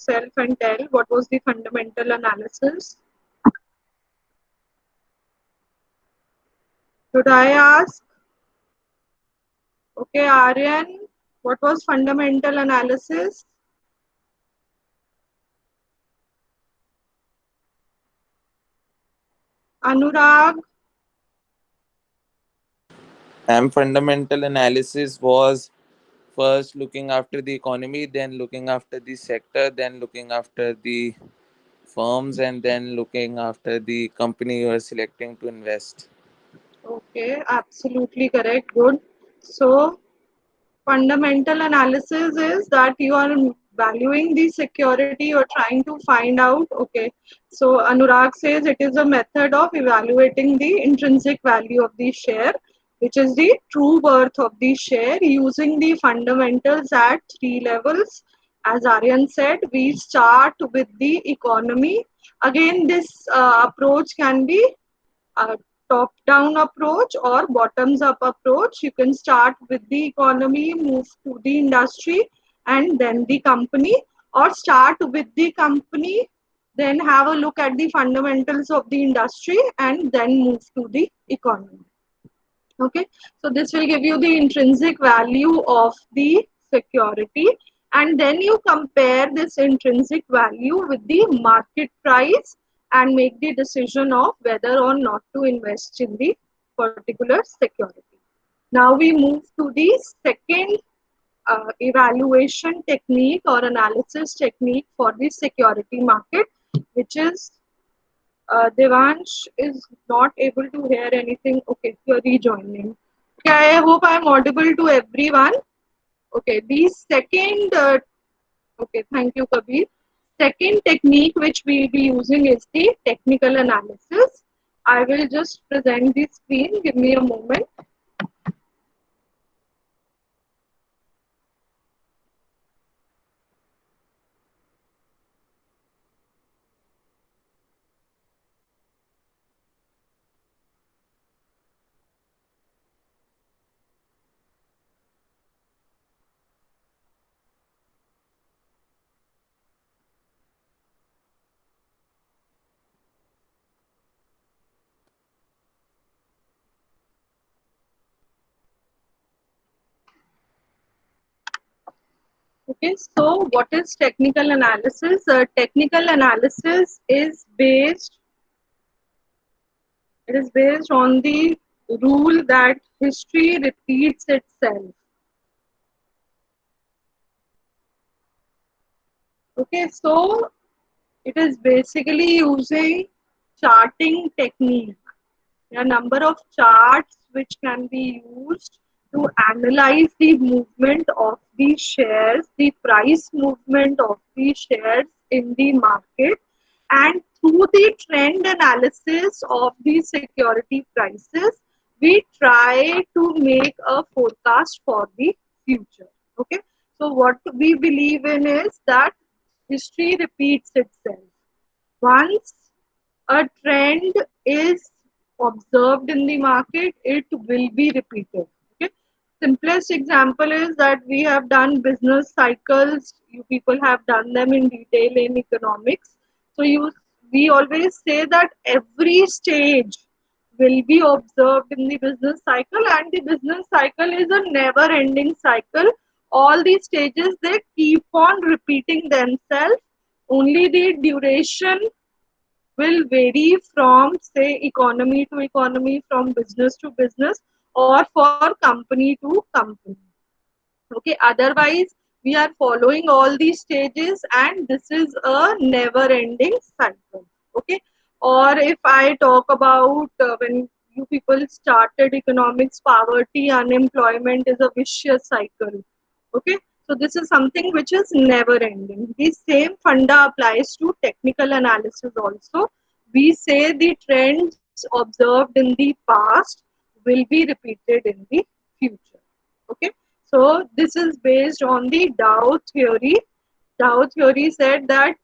yourself and tell what was the fundamental analysis. Should I ask? Okay, Aryan, what was fundamental analysis? Anurag, And fundamental analysis was first looking after the economy, then looking after the sector, then looking after the firms, and then looking after the company you are selecting to invest. okay, absolutely correct. Good. So, fundamental analysis is that you are valuing the security, you're trying to find out. Okay, so Anurag says it is a method of evaluating the intrinsic value of the share, which is the true worth of the share, using the fundamentals at three levels. As Aryan said, we start with the economy. Again, this approach can be a top down approach or bottoms up approach. You can start with the economy, move to the industry, and then the company, or start with the company, then have a look at the fundamentals of the industry, and then move to the economy. Okay, so this will give you the intrinsic value of the security, and then you compare this intrinsic value with the market price and make the decision of whether or not to invest in the particular security. Now we move to the second evaluation technique or analysis technique for the security market, which is Devansh is not able to hear anything. Okay, you're rejoining. Okay, I hope I'm audible to everyone. Okay, the second, okay, thank you, Kabir. Second technique which we will be using is the technical analysis. I will just present the screen. Give me a moment. Okay, so what is technical analysis? Technical analysis is based, it is based on the rule that history repeats itself. Okay, so it is basically using charting technique. There are number of charts which can be used to analyze the movement of the shares, the price movement of the shares in the market, and through the trend analysis of the security prices, we try to make a forecast for the future. Okay, so what we believe in is that history repeats itself. Once a trend is observed in the market, it will be repeated. Okay. Simplest example is that we have done business cycles. You people have done them in detail in economics. So we always say that every stage will be observed in the business cycle, and the business cycle is a never ending cycle. All these stages, they keep on repeating themselves. Only the duration will vary from, say, economy to economy, from business to business, or for company to company. Okay, otherwise we are following all these stages, and this is a never ending cycle. Okay, or if I talk about when you people started economics, poverty, unemployment is a vicious cycle. Okay, so this is something which is never ending. The same funda applies to technical analysis also. We say the trends observed in the past will be repeated in the future. Okay, so this is based on the Dow theory. Dow theory said that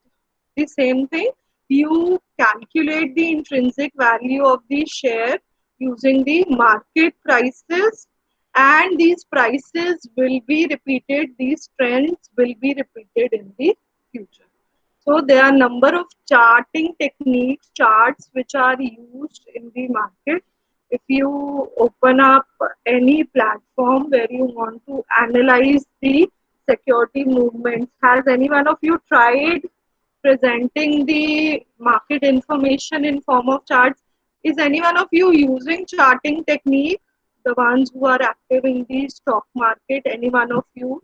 the same thing. You calculate the intrinsic value of the share using the market prices, and these prices will be repeated, these trends will be repeated in the future. So there are number of charting techniques, charts which are used in the market. If you open up any platform where you want to analyze the security movements, has any one of you tried presenting the market information in form of charts? Is any one of you using charting technique? The ones who are active in the stock market, any one of you?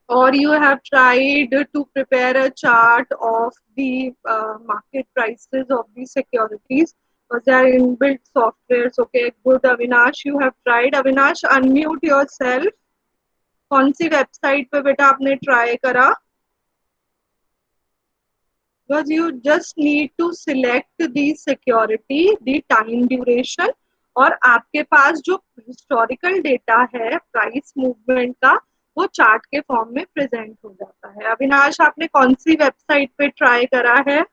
Or you have tried to prepare a chart of the market prices of the securities, because they are inbuilt softwares. Okay, good. Avinash, you have tried. Avinash, unmute yourself. कौन सी website पे बेटा आपने try करा? Because you just need to select the security, the time duration, और आपके पास जो historical data है price movement का, वो चार्ट के फॉर्म में प्रेजेंट हो जाता है. अविनाश, आपने कौन सी वेबसाइट पे ट्राई करा है?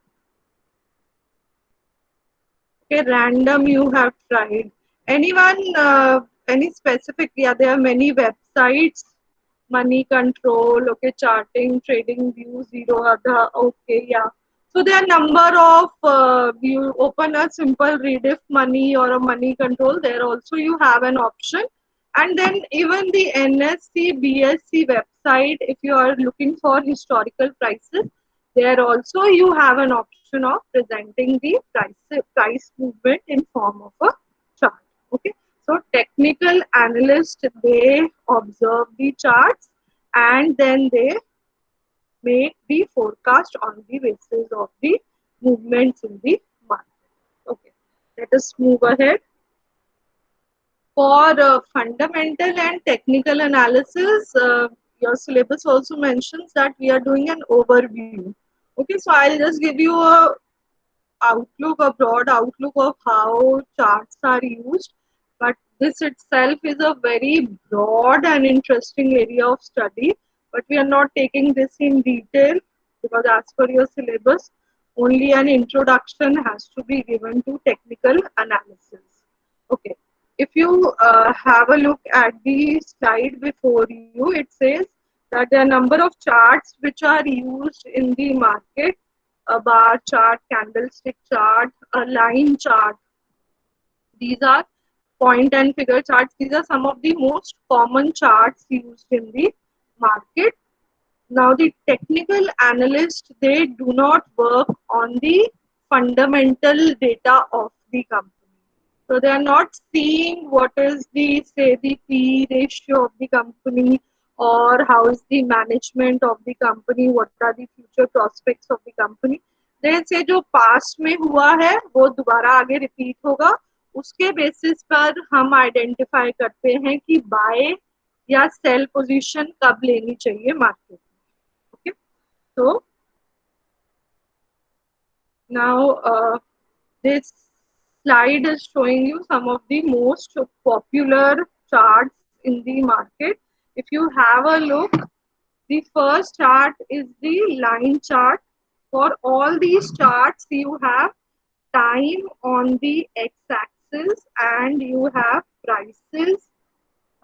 Random you have tried. Anyone, any specific? Yeah, there are many websites. Money Control, okay, charting, trading view, Zero Other, okay, yeah. So there are number of, you open a simple Rediff Money or a Money Control, there also you have an option. And then even the NSE, BSC website, if you are looking for historical prices, there also you have an option of presenting the price movement in form of a chart. Okay, so technical analysts, they observe the charts and then they make the forecast on the basis of the movements in the market. Okay, let us move ahead. For fundamental and technical analysis, your syllabus also mentions that we are doing an overview. Okay, so I'll just give you a broad outlook of how charts are used. But this itself is a very broad and interesting area of study. But we are not taking this in detail because as per your syllabus, only an introduction has to be given to technical analysis. Okay. If you have a look at the slide before you, it says that there are number of charts which are used in the market: a bar chart, candlestick chart, a line chart. These are point and figure charts. These are some of the most common charts used in the market. Now, the technical analysts, they do not work on the fundamental data of the company. So they are not seeing what is the, say, the P ratio of the company, or how is the management of the company, what are the future prospects of the company. They say जो past में हुआ है वो दोबारा आगे repeat होगा, उसके basis पर हम identify करते हैं कि buy या sell position कब लेनी चाहिए market. Okay, so now this slide is showing you some of the most popular charts in the market. If you have a look, the first chart is the line chart. For all these charts, you have time on the x-axis and you have prices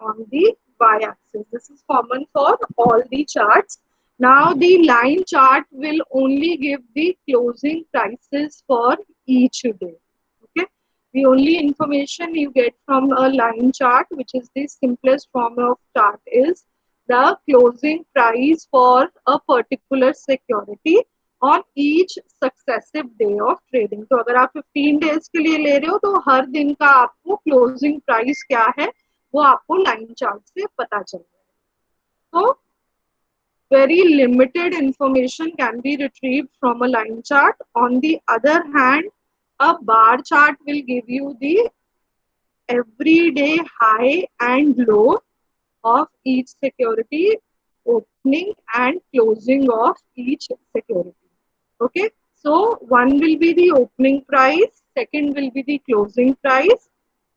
on the y-axis. This is common for all the charts. Now the line chart will only give the closing prices for each day. Okay, the only information you get from a line chart, which is the simplest form of chart, is the closing price for a particular security on each successive day of trading. तो अगर आप 15 days के लिए ले रहे हो तो हर दिन का आपको closing price क्या है वो आपको लाइन चार्ट से पता चल रहा है. तो very limited information can be retrieved from a line chart. On the other hand, a bar chart will give you the everyday high and low of each security, opening and closing of each security. Okay, so one will be the opening price, second will be the closing price,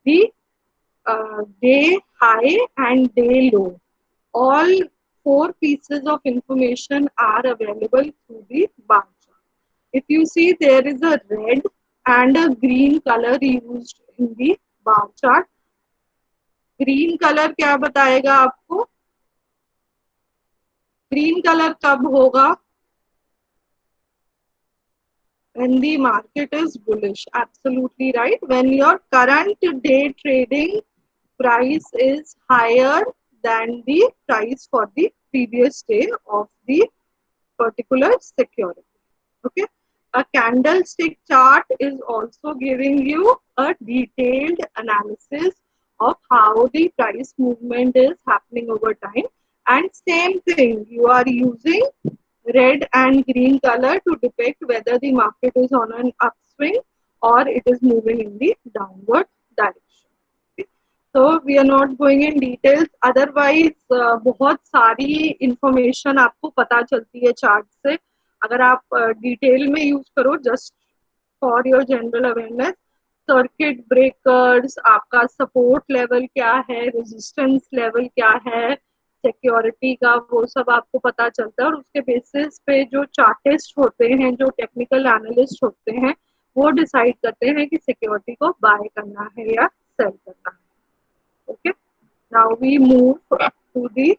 the day high and day low. All four pieces of information are available through the bar chart. If you see, there is a red and a green color used in the bar chart. Green colour क्या बताएगा आपको? Green colour कब होगा when the market is bullish. Absolutely right. When your current day trading price is higher than the price for the previous day of the particular security. Okay. A candlestick chart is also giving you a detailed analysis of how the price movement is happening over time. And same thing, you are using red and green color to depict whether the market is on an upswing or it is moving in the downward direction. Okay. So we are not going in details. Otherwise, बहुत सारी information आपको पता चलती है chart से. अगर आप detail में यूज करो just for your general awareness, circuit breakers, आपका सपोर्ट लेवल क्या है, रेजिस्टेंस लेवल क्या है, सिक्योरिटी का, वो सब आपको पता चलता है. और उसके बेसिस पे जो चार्टिस्ट होते हैं, जो टेक्निकल एनालिस्ट होते हैं, वो डिसाइड करते हैं कि सिक्योरिटी को बाय करना है या सेल करना है. Okay, now we move to the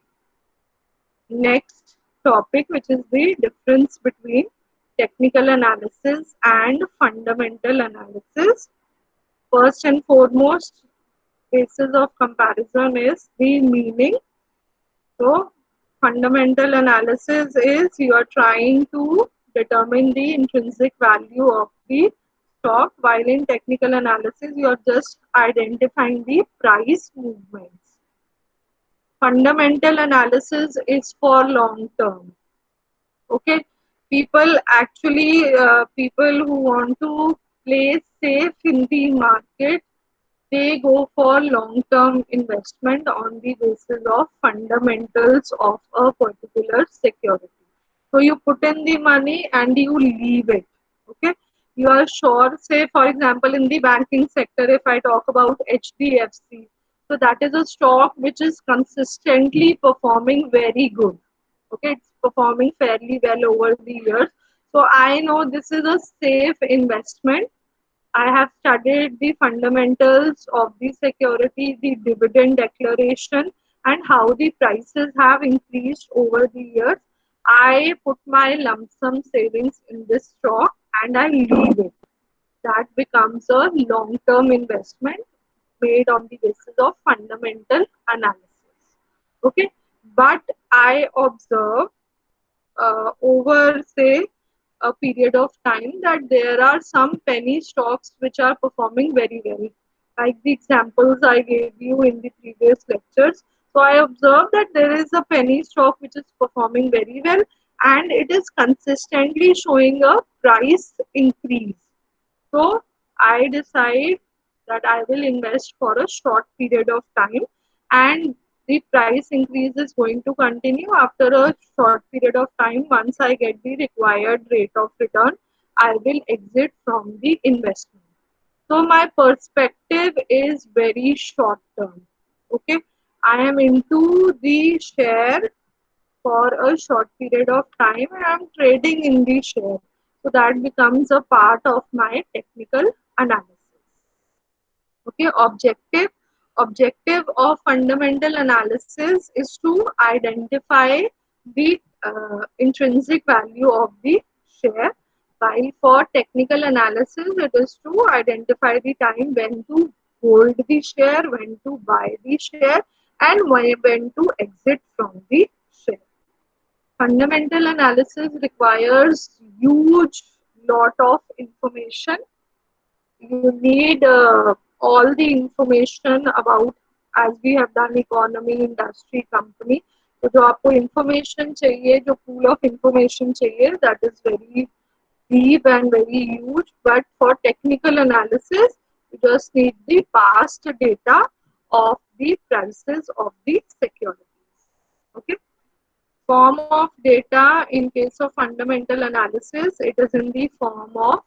next topic, which is the difference between technical analysis and fundamental analysis. First and foremost, basis of comparison is the meaning. So, fundamental analysis is you are trying to determine the intrinsic value of the stock, while in technical analysis, you are just identifying the price movements. Fundamental analysis is for long term. Okay, people actually, people who want to play safe in the market, they go for long term investment on the basis of fundamentals of a particular security. So you put in the money and you leave it. Okay, you are sure, say for example in the banking sector, if I talk about HDFC, so that is a stock which is consistently performing very good. Okay, it's performing fairly well over the years. So I know this is a safe investment. I have studied the fundamentals of the security, the dividend declaration, and how the prices have increased over the years. I put my lump sum savings in this stock and I leave it. That becomes a long term investment made on the basis of fundamental analysis. Okay, but I observe over say a period of time that there are some penny stocks which are performing very well, like the examples I gave you in the previous lectures. So I observed that there is a penny stock which is performing very well and it is consistently showing a price increase. So I decide that I will invest for a short period of time, and the price increase is going to continue after a short period of time. Once I get the required rate of return, I will exit from the investment. So my perspective is very short term. Okay, I am into the share for a short period of time and I'm trading in the share. So that becomes a part of my technical analysis. Okay, objective of fundamental analysis is to identify the intrinsic value of the share, while for technical analysis it is to identify the time when to hold the share, when to buy the share, and when to exit from the share. Fundamental analysis requires huge lot of information. You need all the information about, as we have done, economy, industry, company. तो जो आपको information चाहिए, जो pool of information चाहिए, that is very deep and very huge. But for technical analysis, you just need the past data of the prices of the securities. Okay. Form of data in case of fundamental analysis, it is in the form of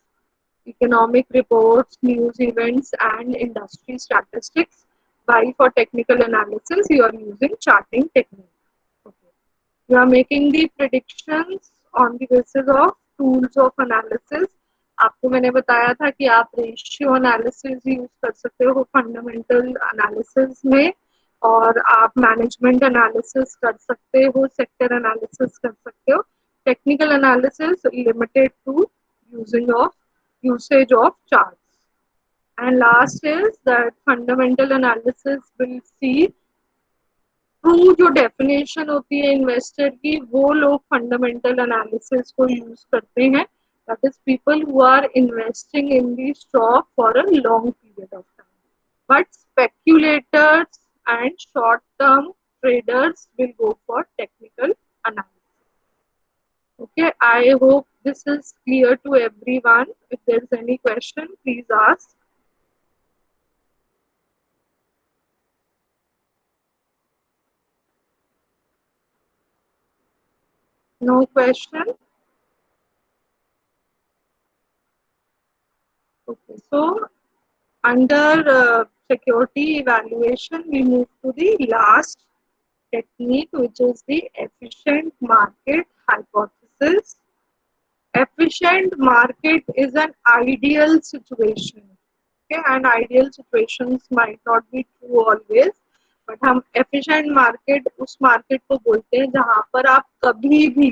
economic reports, news events, and industry statistics. While for technical analysis, you are using charting technique. Okay. You are making the predictions on the basis of tools of analysis. आपको मैंने बताया था कि आप ratio analysis use कर सकते हो fundamental analysis में, और आप मैनेजमेंट एनालिसिस कर सकते हो, सेक्टर एनालिसिस कर सकते हो. Technical analysis limited to usage of charts. And last is that fundamental analysis will see true जो डेफिनेशन होती है इन्वेस्टर की वो लोग फंडामेंटल एनालिसिस को यूज करते हैं that is people who are investing in the stock for a long period of time but speculators and short term traders will go for technical analysis. Okay, I hope this is clear to everyone. If there is any question, please ask. No question? Okay, so under security evaluation, we move to the last technique, which is the efficient market hypothesis. Efficient market is an ideal situation. Okay, and ideal situations might not be true always, but हम efficient market उस market को बोलते हैं जहाँ पर आप कभी भी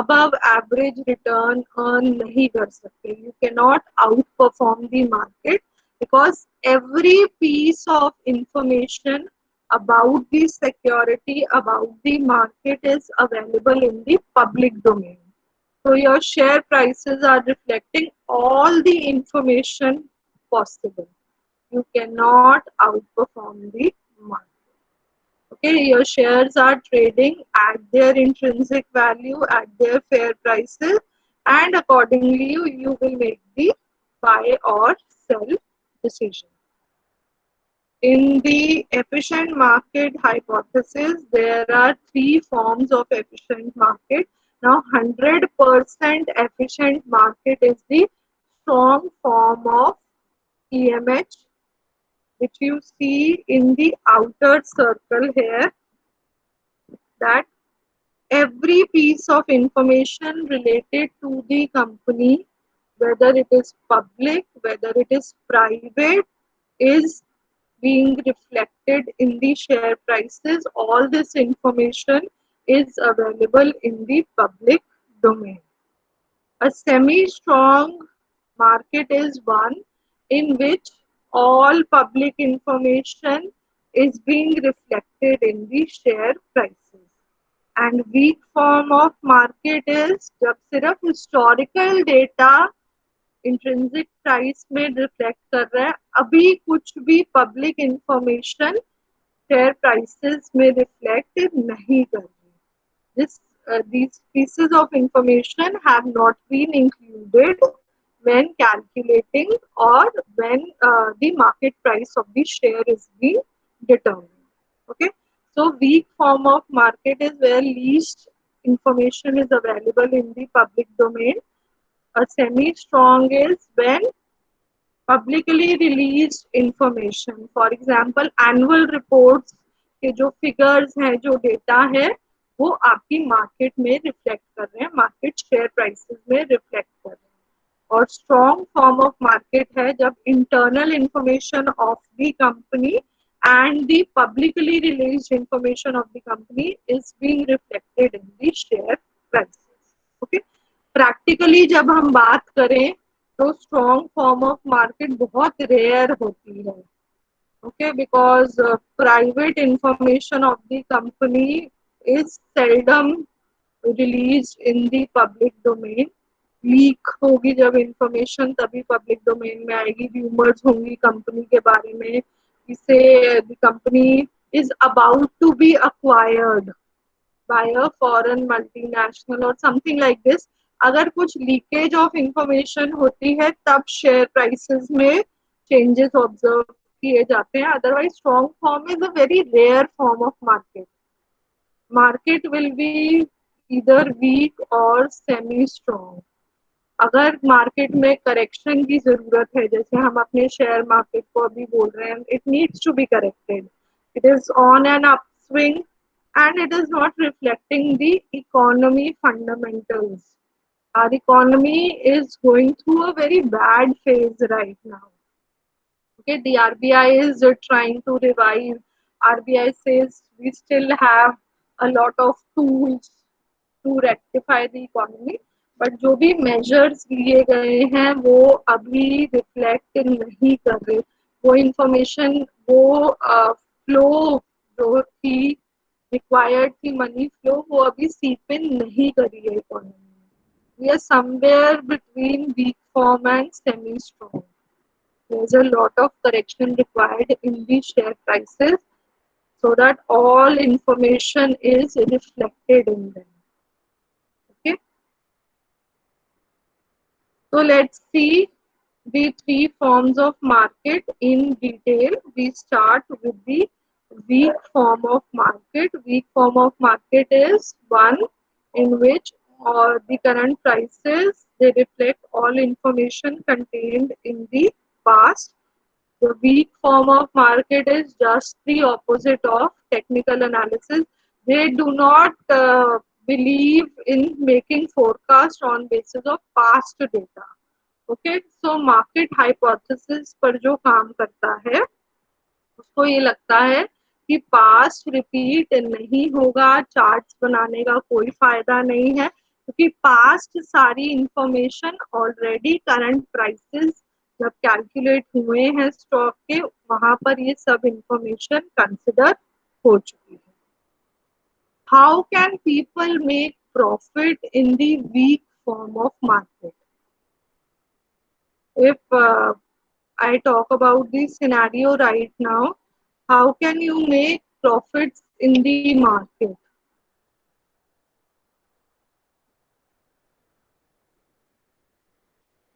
above average return earn nahi kar sakte. You cannot outperform the market because every piece of information about the security, about the market is available in the public domain. So your share prices are reflecting all the information possible. You cannot outperform the market. Okay, your shares are trading at their intrinsic value, at their fair prices, and accordingly you will make the buy or sell decision. In the efficient market hypothesis, there are three forms of efficient market. Now, 100% efficient market is the strong form of EMH, which you see in the outer circle here, that every piece of information related to the company, whether it is public, whether it is private, is being reflected in the share prices. All this information is available in the public domain. A semi-strong market is one in which all public information is being reflected in the share prices. And weak form of market is जब सिर्फ historical data intrinsic price में reflect कर रहा है, अभी कुछ भी public information share prices में रिफ्लेक्ट नहीं कर रही. These pieces of information have not been included when calculating or when the market price of the share is being determined. Okay, so weak form of market is where least information is available in the public domain. A semi-strong is when publicly released information, for example annual reports के जो figures हैं, जो data है, वो आपकी market में reflect कर रहे हैं, market share prices में reflect कर रहे हैं. और strong form of market है जब internal information of the company and the publicly released information of the company is being reflected in the share prices. Okay, practically जब हम बात करें तो स्ट्रॉन्ग फॉर्म ऑफ मार्केट बहुत रेयर होती है. Okay, because private information of the company is seldom release in the public domain. Leak होगी जब इंफॉर्मेशन तभी पब्लिक डोमेन में आएगी. रूमर्स होंगी कंपनी के बारे में, इसे the company is about to be acquired by a foreign multinational और समथिंग लाइक दिस. अगर कुछ लीकेज ऑफ इंफॉर्मेशन होती है तब शेयर प्राइसेस में चेंजेस ऑब्जर्व किए जाते हैं. Otherwise strong form is a very rare form of market. Market will be either weak और सेमी स्ट्रॉन्ग. अगर मार्केट में करेक्शन की जरूरत है, जैसे हम अपने शेयर मार्केट को अभी बोल रहे हैं, it needs to be corrected. It is on an upswing and it is not reflecting the economy fundamentals. Our economy is going through a very bad phase right now. Okay, the RBI is trying to revive. RBI says we still have a lot of tools to rectify the economy, but जो भी measures लिए गए हैं वो अभी reflect नहीं कर रहे, वो इंफॉर्मेशन, वो फ्लो जो थी, रिक्वायर्ड थी मनी फ्लो, वो अभी सीप इन नहीं करी है इकोनॉमी में. We are somewhere between weak form and semi strong. There's a lot of correction required in the share prices so that all information is reflected in them. Okay, so let's see the three forms of market in detail. We start with the weak form of market. Weak form of market is one in which the current prices, they reflect all information contained in the past. The weak form of market is just the opposite of technical analysis. They do not believe in making forecast on basis of past data. Okay, so market hypothesis पर जो काम करता है उसको ये लगता है कि पास्ट रिपीट नहीं होगा, चार्ट्स बनाने का कोई फायदा नहीं है क्योंकि पास्ट सारी इंफॉर्मेशन ऑलरेडी करंट प्राइसेस जब कैलकुलेट हुए हैं स्टॉक के, वहां पर ये सब इंफॉर्मेशन कंसिडर हो चुकी है. How can people make profit in the weak form of market? If I talk about the scenario right now, how can you make profits in the market?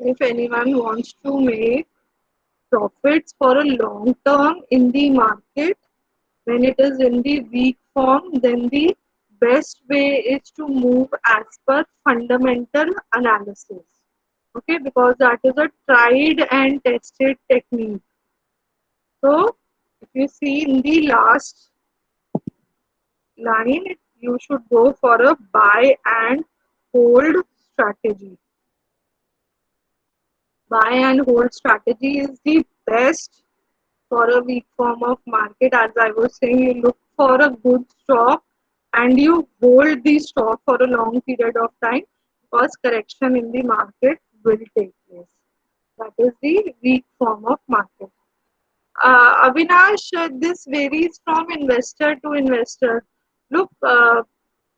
If anyone wants to make profits for a long term in the market, when it is in the weak form, then the best way is to move as per fundamental analysis. Okay, because that is a tried and tested technique. So, if you see in the last line, you should go for a buy and hold strategy. Buy and hold strategy is the best for a weak form of market. As I was saying, you look for a good stock and you hold the stock for a long period of time because correction in the market will take place. That is the weak form of market. Avinash, this varies from investor to investor. Look,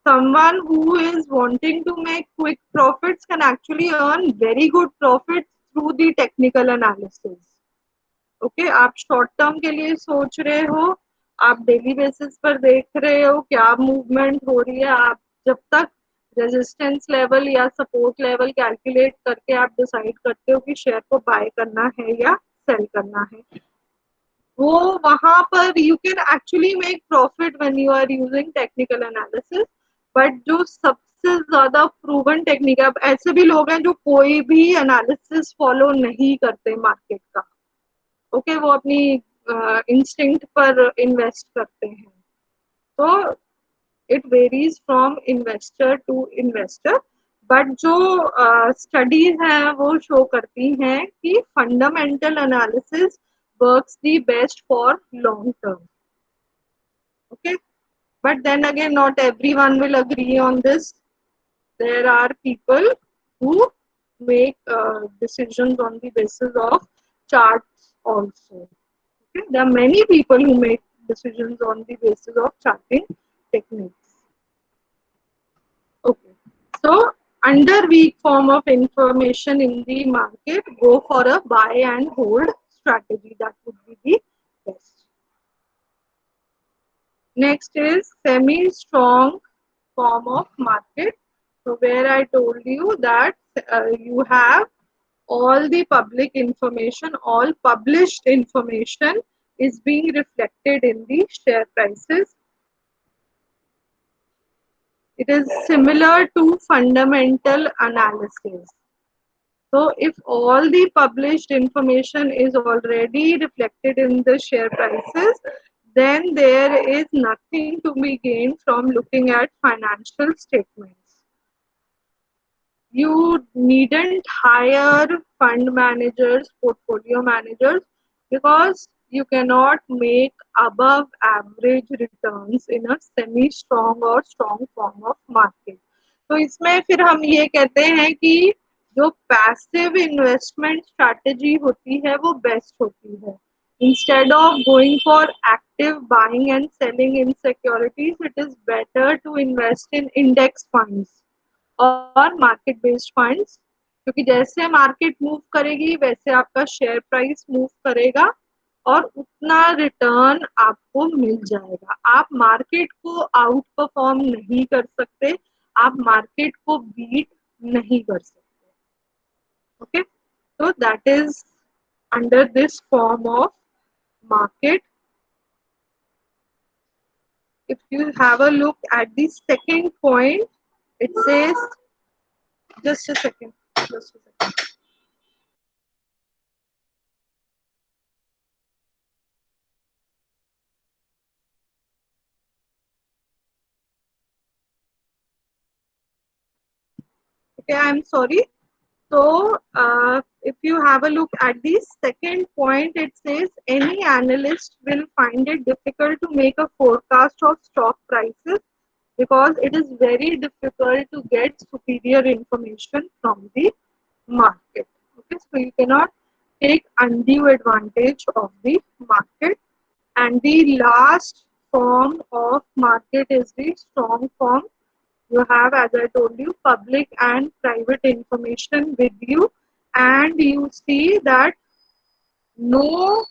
someone who is wanting to make quick profits can actually earn very good profits through the technical analysis. Okay, आप short term के लिए सोच रहे हो, आप daily basis पर देख रहे हो क्या मूवमेंट हो रही है, आप जब तक रेजिस्टेंस लेवल या सपोर्ट लेवल कैलकुलेट करके आप डिसाइड करते हो कि शेयर को बाय करना है या सेल करना है, वो वहां पर you can actually make profit when you are using technical analysis. But जो सबसे ज्यादा प्रूवन टेक्निक है, अब ऐसे भी लोग हैं जो कोई भी एनालिसिस फॉलो नहीं करते मार्केट का. ओके, वो अपनी इंस्टिंक्ट पर इन्वेस्ट करते हैं. तो it varies from investor to investor. But जो स्टडीज हैं वो शो करती हैं कि fundamental analysis works the best for long term. Okay, but then again, not everyone will agree on this. There are people who make decisions on the basis of charts also. Okay, there are many people who make decisions on the basis of charting techniques. Okay, so under weak form of information in the market, go for a buy and hold strategy. That would be the best. Next is semi-strong form of market. So where I told you that you have all the public information, all published information is being reflected in the share prices. It is similar to fundamental analysis. So if all the published information is already reflected in the share prices, then there is nothing to be gained from looking at financial statements. You needn't hire fund managers, portfolio managers, because you cannot make above average returns in a semi-strong or strong form of market. तो इसमें फिर हम ये कहते हैं कि जो passive investment strategy होती है वो बेस्ट होती है. Instead of going for active buying and selling in securities, it is better to invest in index funds और मार्केट बेस्ड फंड्स, क्योंकि जैसे मार्केट मूव करेगी वैसे आपका शेयर प्राइस मूव करेगा और उतना रिटर्न आपको मिल जाएगा. आप मार्केट को आउट परफॉर्म नहीं कर सकते, आप मार्केट को बीट नहीं कर सकते. Okay, so that is under this form of market. If you have a look at the second point, it says, just a second, just a second. Okay, I'm sorry. So, if you have a look at the second point, it says any analyst will find it difficult to make a forecast of stock prices because it is very difficult to get superior information from the market. Okay, so you cannot take undue advantage of the market. And the last form of market is the strong form. You have, as I told you, public and private information with you, and you see that no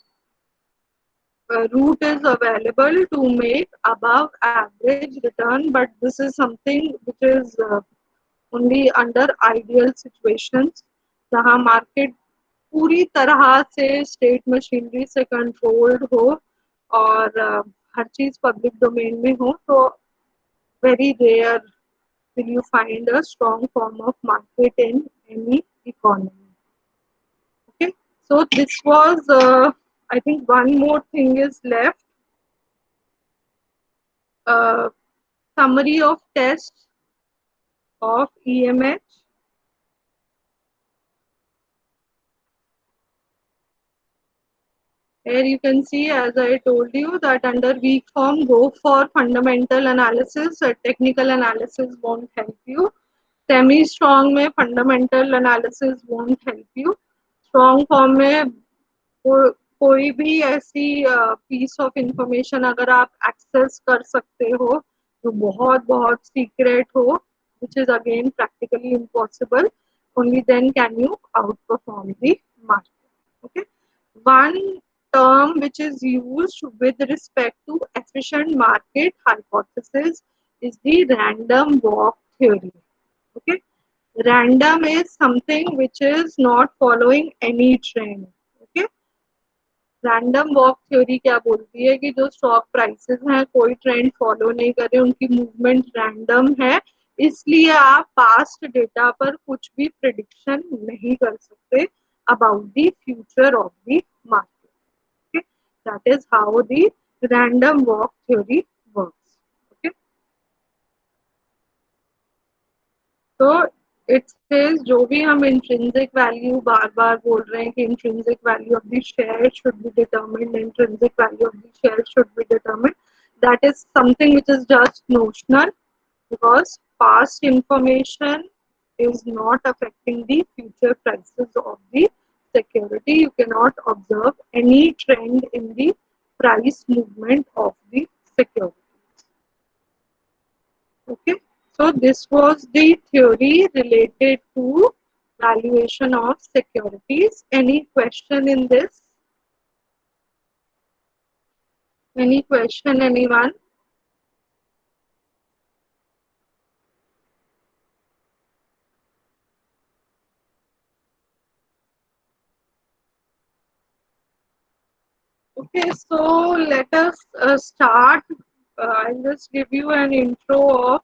route is available to make above average return, but this is something which is only under ideal situations जहाँ market पूरी तरह से state machinery से controlled हो और हर चीज public domain में हो, तो very rare will you find a strong form of market in any economy. Okay, so this was, I think one more thing is left. Summary of tests of EMH. Here you can see, as I told you, that under weak form, go for fundamental analysis. Technical analysis won't help you. Semi-strong में fundamental analysis won't help you. Strong form में कोई भी ऐसी piece of information अगर आप access कर सकते हो जो बहुत बहुत सीक्रेट हो, which is again practically impossible, only then can you outperform the market. Okay, one term which is used with respect to efficient market hypothesis is the random walk theory. Okay, random is something which is not following any trend. Okay, random walk theory क्या बोलती है कि जो stock prices हैं कोई trend follow नहीं कर रहे, उनकी मूवमेंट रैंडम है, इसलिए आप पास्ट डेटा पर कुछ भी प्रिडिक्शन नहीं कर सकते about the future of the market. Okay, that is how the random walk theory works. Okay, तो इट सेज जो भी हम इंट्रिंसिक वैल्यू बार बार बोल रहे हैं कि intrinsic value of the share should be determined, intrinsic value of the share should be determined, that is something which is just notional because past information is not affecting the future prices of the security. You cannot observe any trend in the price movement of the security. Okay, so this was the theory related to valuation of securities. Any question in this? Any question, anyone? Okay, so let us start. I'll just give you an intro of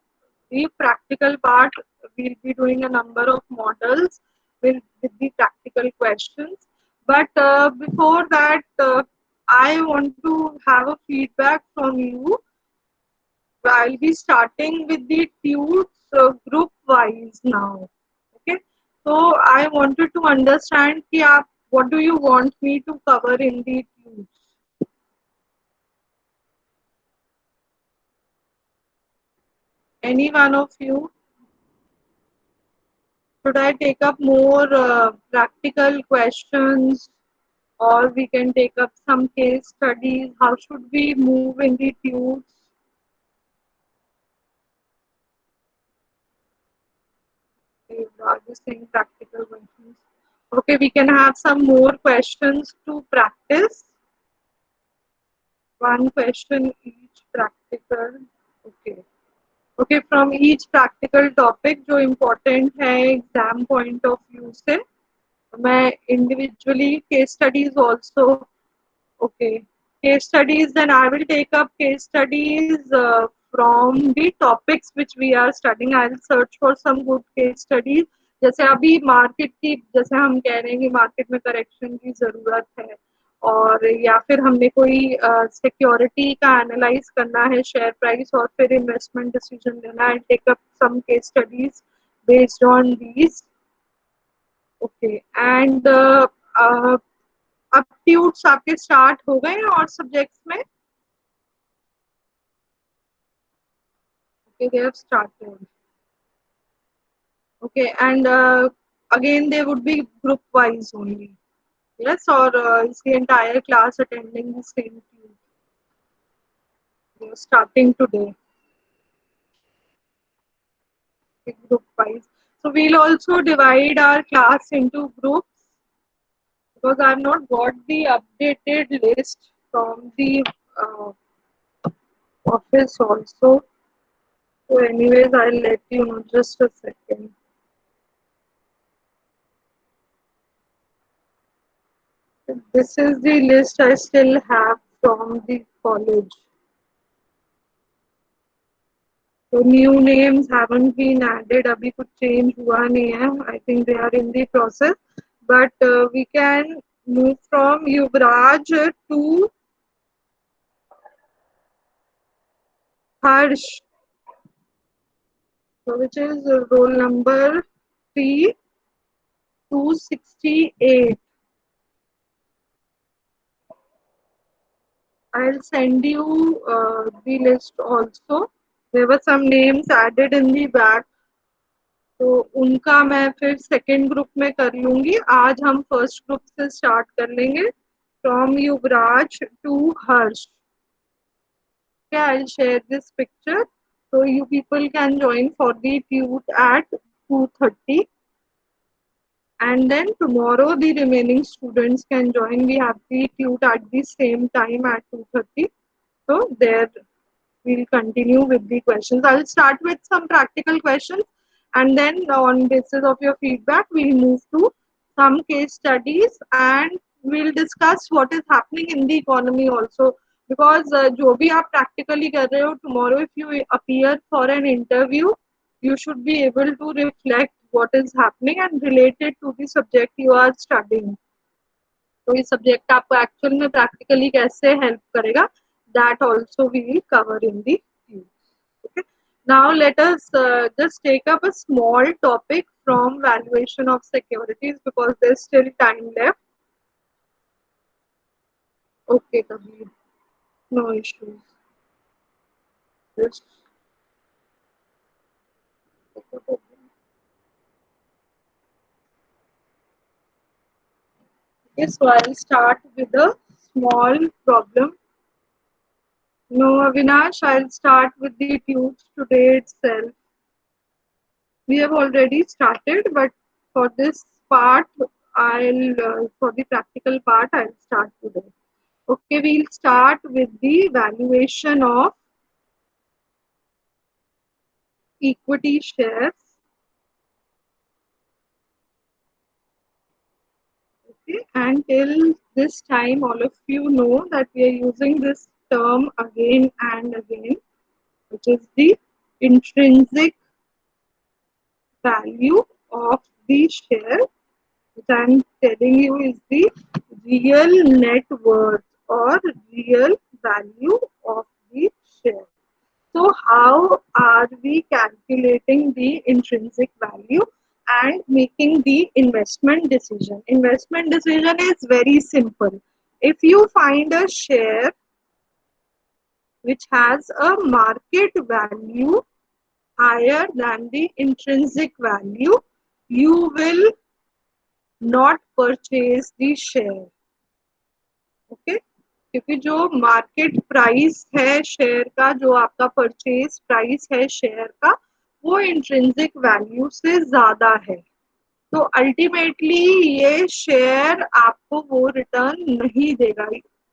the practical part. We'll be doing a number of models with the practical questions. But before that, I want to have a feedback from you. I'll be starting with the tunes group wise now. Okay, so I wanted to understand कि आप what do you want me to cover in the tunes? Any one of you? Should I take up more practical questions, or we can take up some case studies? How should we move in the tubes? Okay, Raj is saying practical questions. Okay, we can have some more questions to practice. One question each practical. Okay. Okay, from each practical topic जो important है exam point of view से, मैं individually case studies also. Okay, case studies. Then I will take up case studies from the topics which we are studying. I will search for some good case studies. जैसे अभी market की, जैसे हम कह रहे हैं कि मार्केट में करेक्शन की ज़रूरत है, और या फिर हमने कोई सिक्योरिटी का एनालाइज करना है, शेयर प्राइस, और फिर इन्वेस्टमेंट डिसीजन लेना है, take up some case studies based on these. Okay, and aptitudes आपके स्टार्ट हो गए हैं और सब्जेक्ट्स में? Okay, they have started. Okay, and again they would be group wise only. Yes, or is the entire class attending the same tube? They are starting today. Okay, group wise. So we'll also divide our class into groups, because I've not got the updated list from the uh, office also. So anyways, I'll let you know, just a second. This is the list I still have from the college. So new names haven't been added. अभी कुछ change हुआ नहीं है. I think they are in the process. But we can move from Yuvraj to Harsh. So which is roll number 3268. I'll send you the list also. There were some names added in the back, तो उनका मैं फिर second group में कर लूंगी. आज हम first group से स्टार्ट कर लेंगे, from Yuvraj to Harsh. I'll share this picture so you people can join for the tute at 2:30, and then tomorrow the remaining students can join. We have the tute at the same time at 2:30, so there we'll continue with the questions. I'll start with some practical questions, and then on basis of your feedback, we'll move to some case studies, and we'll discuss what is happening in the economy also. Because जो भी आप practically कर रहे हो, tomorrow if you appear for an interview, you should be able to reflect what is happening and relate it to the subject you are studying. तो ये subject आपको actual में प्रैक्टिकली कैसे हेल्प करेगा, that also we will cover in the tube. Okay. Now let us just take up a small topic from valuation of securities, because there's still time left. Okay, Kabir, no issues. Just okay, so I'll start with a small problem. No, Avinash, I'll start with the tubes today itself. We have already started, but for this part, for the practical part, I'll start today. Okay, we'll start with the valuation of equity shares. Okay, and till this time, all of you know that we are using this term again and again, which is the intrinsic value of the share, which I am telling you is the real net worth or real value of the share. So how are we calculating the intrinsic value and making the investment decision? Investment decision is very simple. If you find a share which has a market value higher than the intrinsic value, you will not purchase the share. Okay, क्योंकि जो market price है share का, जो आपका purchase price है share का, वो intrinsic value से ज्यादा है। तो अल्टीमेटली ये शेयर आपको वो रिटर्न नहीं देगा।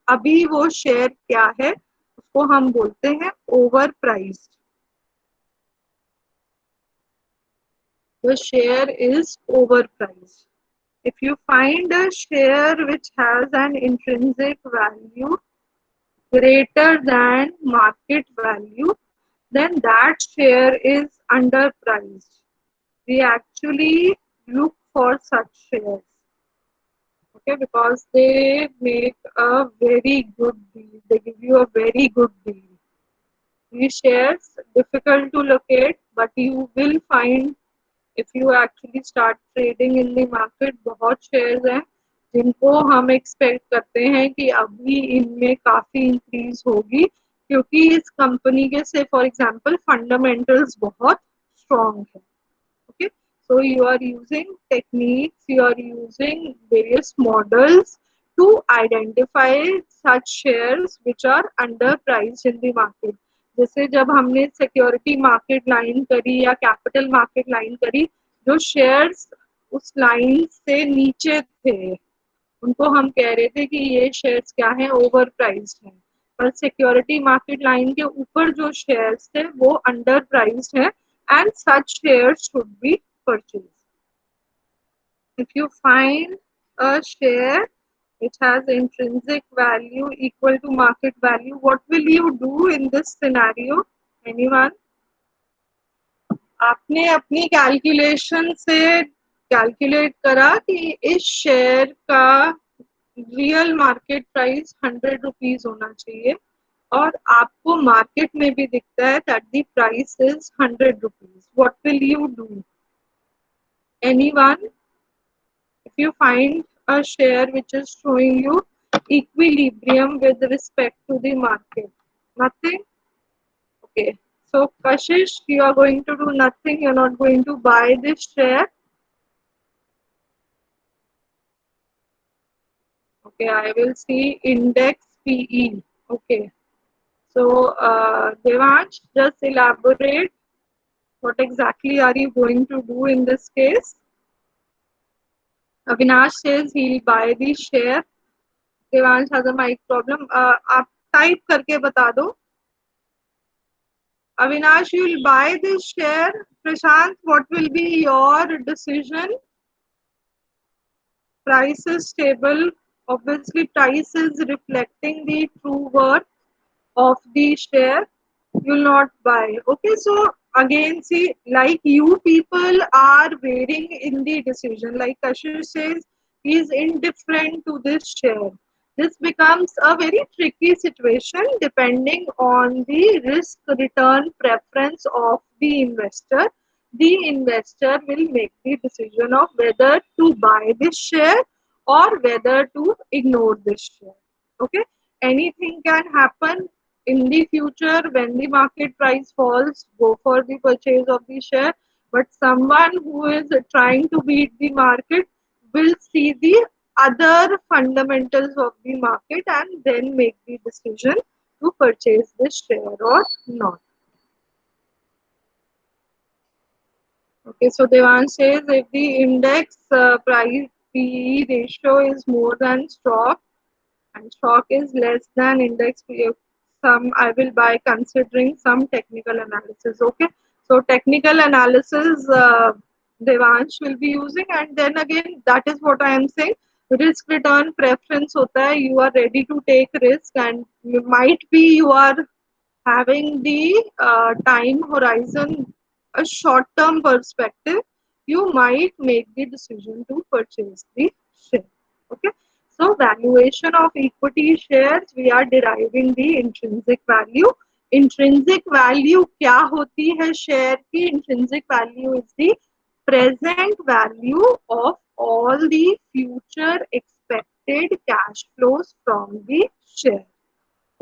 अभी वो शेयर क्या है, उसको हम बोलते हैं over priced. The share is overpriced. If you find a share which has an intrinsic value greater than market value, then that share is underpriced. We actually look for such shares, okay, because they make a very good deal. They give you a very good deal. These shares difficult to locate, but you will find if you actually start trading in the market। बहुत shares हैं जिनको हम expect करते हैं कि अभी इनमें काफी इंक्रीज होगी, क्योंकि इस कंपनी के से फॉर एग्जांपल फंडामेंटल्स बहुत स्ट्रॉन्ग है। okay, so you are using techniques, you are using various models to identify such shares which are underpriced in the market। जैसे जब हमने सिक्योरिटी मार्केट लाइन करी या कैपिटल मार्केट लाइन करी, जो shares उस लाइन से नीचे थे उनको हम कह रहे थे कि ये शेयर्स क्या है, ओवर प्राइस्ड है। पर सिक्योरिटी मार्केट लाइन के ऊपर जो शेयर्स थे वो अंडर प्राइस्ड है, and such shares should be purchased। If you find a share which has intrinsic value equal to market value, what will you do in this scenario? Anyone? आपने अपनी calculation से calculate करा कि इस share का real market price 100 rupees होना चाहिए, और आपको मार्केट में भी दिखता है that the price is 100 rupees. What will you do? Anyone? If you find a share which is showing you equilibrium with respect to the market, nothing? Okay, so Kashish, you are going to do nothing, you're not going to buy this share. Okay, I will see index PE. Okay, so Devansh, just elaborate what exactly are you going to do in this case? Avinash says he'll buy the share. Devansh has a mic problem. आप type करके बता दो। Avinash, you will buy this share. Prashant, what will be your decision? Price is stable. Obviously, price is reflecting the true worth of the share. You will not buy. Okay, so again, see, like you people are varying in the decision. Like Kashish says, he is indifferent to this share. This becomes a very tricky situation depending on the risk return preference of the investor. The investor will make the decision of whether to buy this share or whether to ignore this share. Okay, anything can happen in the future. When the market price falls, go for the purchase of the share. But someone who is trying to beat the market will see the other fundamentals of the market and then make the decision to purchase this share or not. Okay, so Devan says if the index price PE ratio is more than stock and stock is less than index PE, some I will buy considering some technical analysis. Okay, so technical analysis Devansh will be using, and then again that is what I am saying. Risk return preference होता है, you are ready to take risk, and you might be you are having the time horizon, a short term perspective, you might make the decision to purchase the share. Okay, so valuation of equity shares, we are deriving the intrinsic value। Intrinsic value क्या होती है share की? Intrinsic value is the present value of all the future expected cash flows from the share।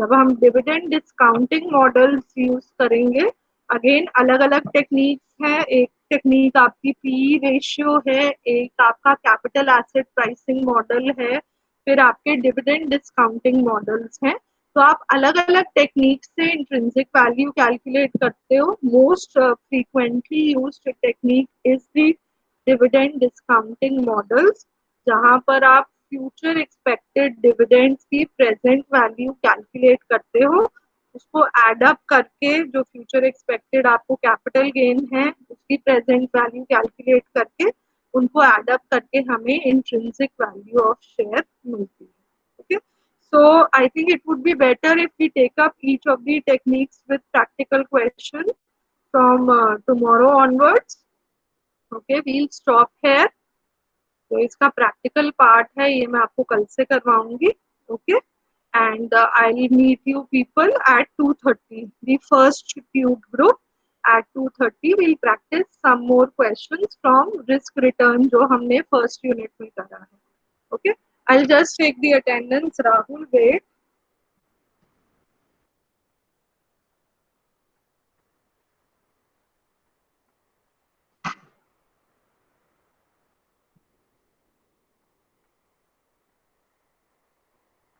जब हम dividend discounting models use करेंगे, again अलग अलग techniques हैं। एक टेक्निक आपकी पी रेशियो है, एक आपका कैपिटल एसेट प्राइसिंग मॉडल है, फिर आपके डिविडेंड डिस्काउंटिंग मॉडल्स हैं। तो आप अलग अलग टेक्निक से इंट्रिंसिक वैल्यू कैलकुलेट करते हो। Most frequently used technique is the dividend discounting models, जहां पर आप फ्यूचर एक्सपेक्टेड डिविडेंड्स की प्रेजेंट वैल्यू कैलकुलेट करते हो, उसको एड अप करके जो फ्यूचर एक्सपेक्टेड आपको कैपिटल गेन है उसकी प्रेजेंट वैल्यू कैलकुलेट करके उनको एड अप करके हमें इंट्रिंसिक वैल्यू ऑफ शेयर मिलती है। Okay, so I think it would be better if we take up each of the techniques with practical question from tomorrow onwards. Okay, we'll stop here. तो इसका practical part है ये मैं आपको कल से करवाऊंगी। Okay, and I'll meet you people at 2:30. The first tube group at 2:30 we'll practice some more questions from risk return जो हमने first unit में करा है। Okay, I'll just take the attendance. Rahul, wait.